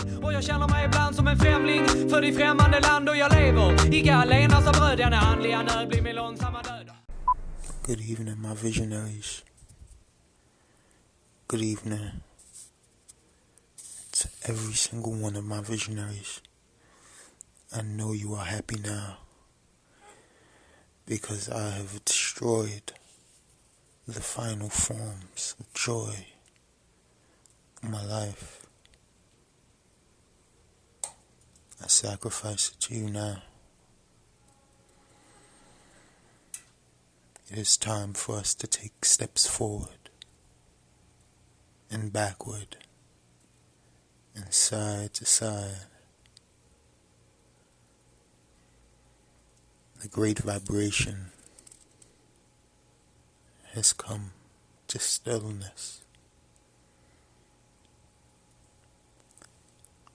Och jag känner mig ibland som en främling för i främmande land och jag lever icke allenast av bröd, denna andliga nöd blir min långsamma död. Good evening, my visionaries. Good evening to every single one of my visionaries. I know you are happy now because I have destroyed the final forms of joy in my life. I sacrifice it to you now. It is time for us to take steps forward and backward and side to side. The great vibration has come to stillness.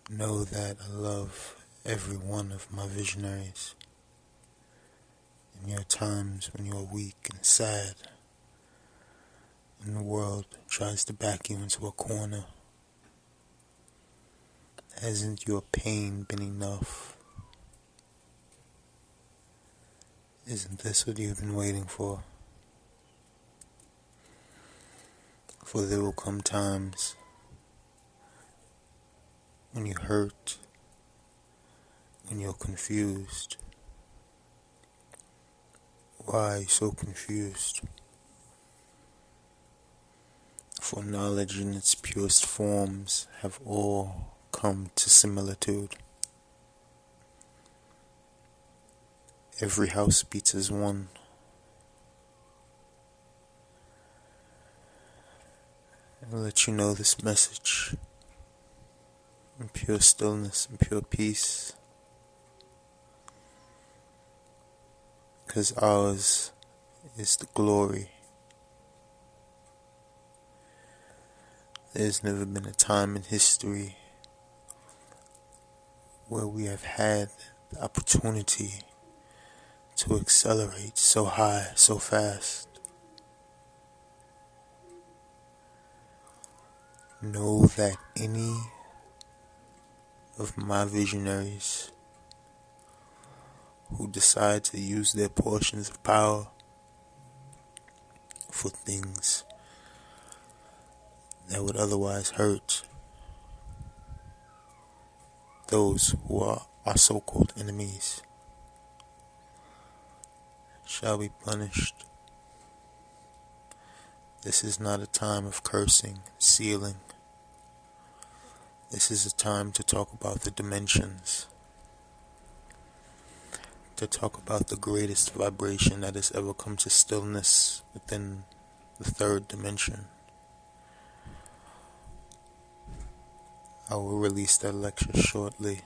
Know that I love every one of my visionaries. In your times when you are weak and sad, and the world tries to back you into a corner, hasn't your pain been enough? Isn't this what you've been waiting for? For there will come times when you hurt, when you're confused. Why are you so confused? For knowledge in its purest forms have all come to similitude. Every house beats as one. I'll let you know this message in pure stillness and pure peace. Because ours is the glory. There's never been a time in history where we have had the opportunity to accelerate so high, so fast. Know that any of my visionaries who decide to use their portions of power for things that would otherwise hurt those who are our so-called enemies shall be punished. This is not a time of cursing, sealing. This is a time to talk about the dimensions, to talk about the greatest vibration that has ever come to stillness within the third dimension. I will release that lecture shortly.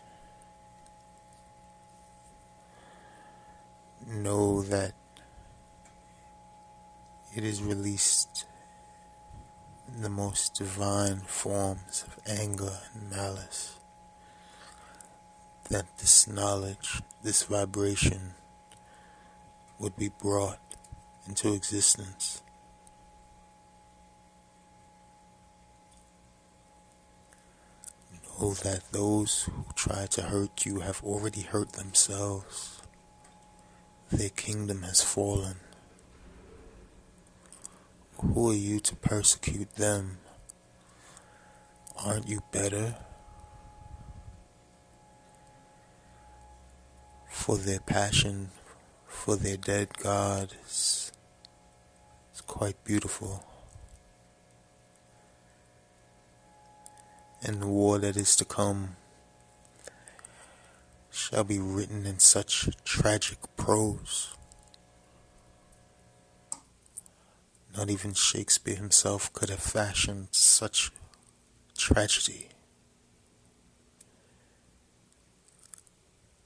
Know that it is released in the most divine forms of anger and malice. That this knowledge, this vibration would be brought into existence. Know that those who try to hurt you have already hurt themselves. Their kingdom has fallen. Who are you to persecute them? Aren't you better? For their passion for their dead God is quite beautiful. And the war that is to come shall be written in such tragic prose. Not even Shakespeare himself could have fashioned such tragedy.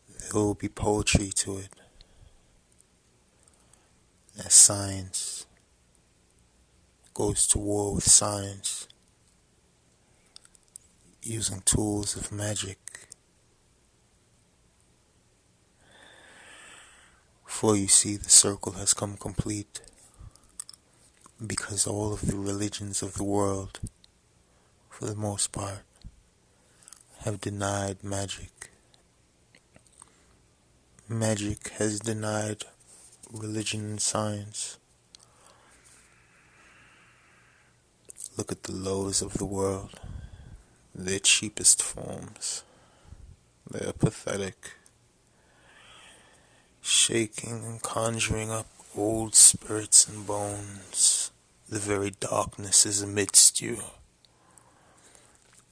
There will be poetry to it, as science goes to war with science, using tools of magic. For you see, the circle has come complete, because all of the religions of the world, for the most part, have denied magic. Magic has denied religion and science. Look at the lows of the world, their cheapest forms. They are pathetic, shaking and conjuring up old spirits and bones. The very darkness is amidst you.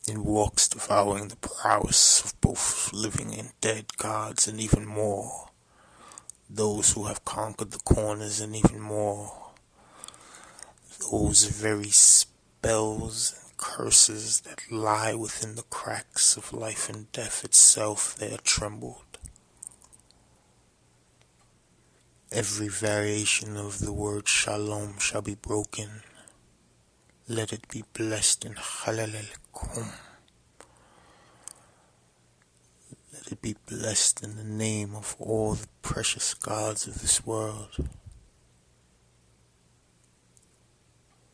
It walks devouring the prowess of both living and dead gods, and even more, those who have conquered the corners, and even more, those very spells and curses that lie within the cracks of life and death itself. They are trembled. Every variation of the word shalom shall be broken. Let it be blessed in halal-kum. Let it be blessed in the name of all the precious gods of this world.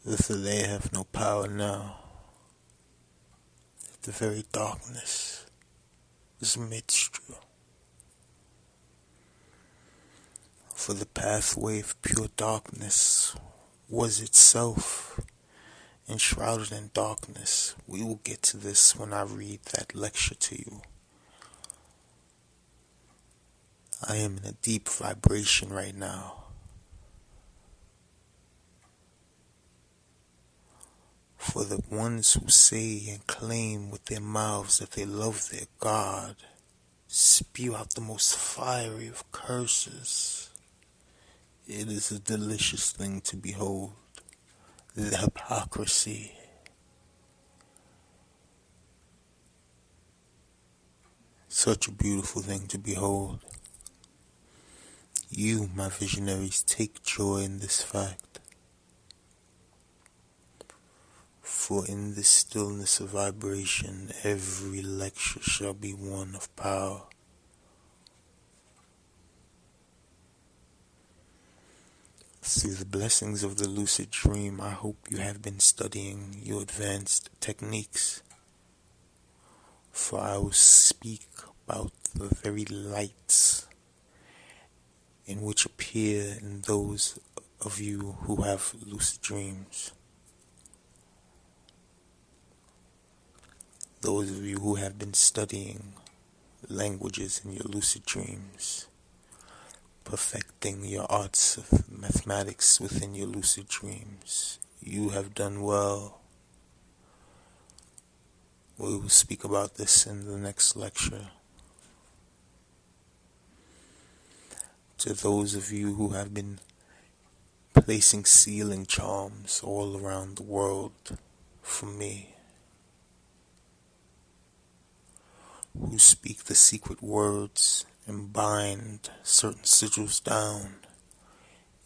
If they have no power now, if the very darkness is amidst you. For the pathway of pure darkness was itself enshrouded in darkness. We will get to this when I read that lecture to you. I am in a deep vibration right now. For the ones who say and claim with their mouths that they love their God spew out the most fiery of curses. It is a delicious thing to behold. The hypocrisy. Such a beautiful thing to behold. You, my visionaries, take joy in this fact. For in this stillness of vibration, every lecture shall be one of power. Through the blessings of the lucid dream, I hope you have been studying your advanced techniques. For I will speak about the very lights in which appear in those of you who have lucid dreams. Those of you who have been studying languages in your lucid dreams, perfecting your arts of mathematics within your lucid dreams, you have done well. We will speak about this in the next lecture. To those of you who have been placing sealing charms all around the world for me, who speak the secret words and bind certain sigils down,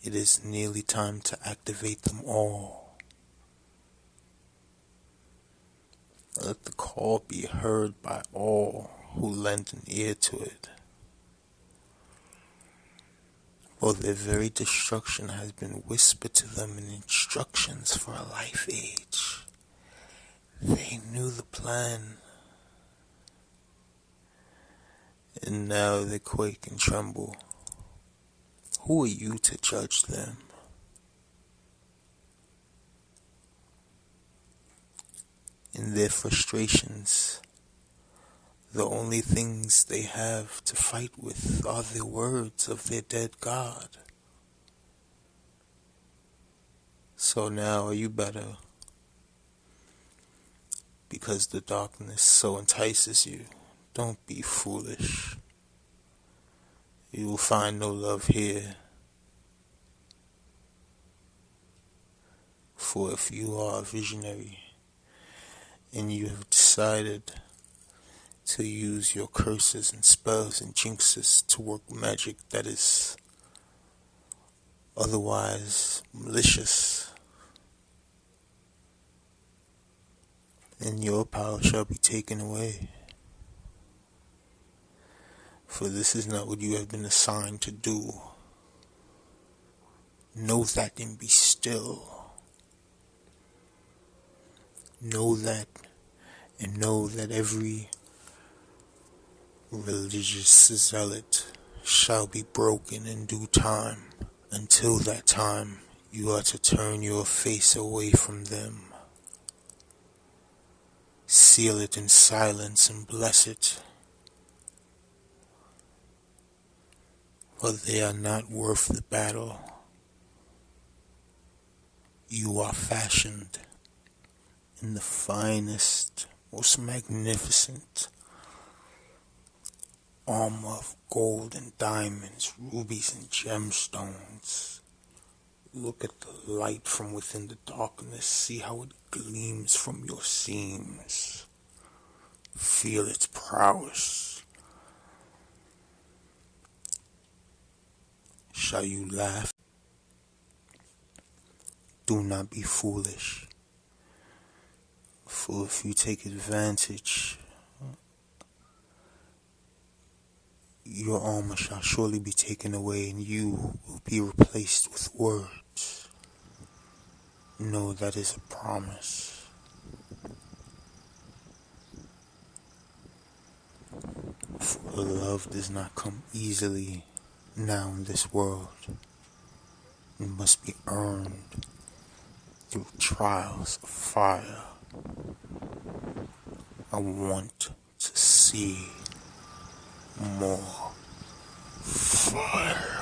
it is nearly time to activate them all. Let the call be heard by all who lend an ear to it. For their very destruction has been whispered to them in instructions for a life age. They knew the plan, and now they quake and tremble. Who are you to judge them? In their frustrations, the only things they have to fight with are the words of their dead God. So now are you better? Because the darkness so entices you. Don't be foolish. You will find no love here. For if you are a visionary and you have decided to use your curses and spells and jinxes to work magic that is otherwise malicious, then your power shall be taken away. For this is not what you have been assigned to do. Know that and be still. Know that and know that every religious zealot shall be broken in due time. Until that time, you are to turn your face away from them. Seal it in silence and bless it, for they are not worth the battle. You are fashioned in the finest, most magnificent armor of gold and diamonds, rubies and gemstones. Look at the light from within the darkness. See how it gleams from your seams. Feel its prowess. Shall you laugh? Do not be foolish. For if you take advantage, your armor shall surely be taken away, and you will be replaced with words. No, that is a promise. For love does not come easily now in this world. It must be earned through trials of fire. I want to see more fire.